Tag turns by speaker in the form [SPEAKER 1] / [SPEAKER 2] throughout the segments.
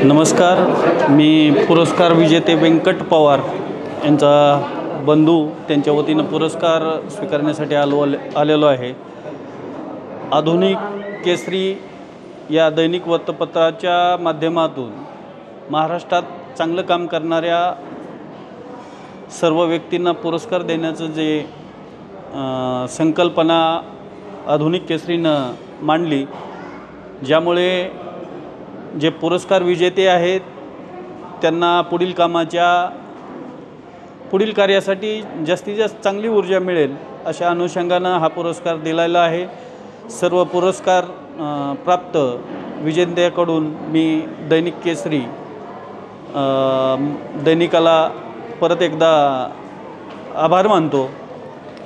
[SPEAKER 1] नमस्कार. मी पुरस्कार विजेते व्यंकट पवार यांचा बंधू त्यांच्या वतीनं पुरस्कार स्वीकारण्यासाठी आलेलो आहे. आधुनिक केसरी या दैनिक वृत्तपत्राच्या माध्यमातून महाराष्ट्रात चांगलं काम करणाऱ्या सर्व व्यक्तींना पुरस्कार देण्याचं जे संकल्पना आधुनिक केसरीनं मांडली, ज्यामुळे जे पुरस्कार विजेते आहेत त्यांना पुढील कार्यासाठी जास्तीत जास्त चांगली ऊर्जा मिळेल अशा अनुषंगानं हा पुरस्कार दिलेला आहे. सर्व पुरस्कार प्राप्त विजेत्याकडून मी दैनिक केसरी दैनिकाला परत एकदा आभार मानतो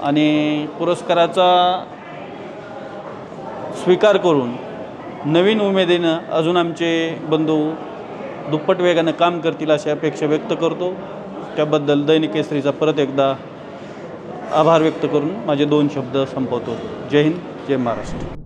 [SPEAKER 1] आणि पुरस्काराचा स्वीकार करून नवीन उमेदीनं अजून आमचे बंधू दुप्पट वेगानं काम करतील अशी अपेक्षा व्यक्त करतो. त्याबद्दल दैनिक केसरीचा परत एकदा आभार व्यक्त करून माझे 2 शब्द संपवतो. जय हिंद, जय महाराष्ट्र.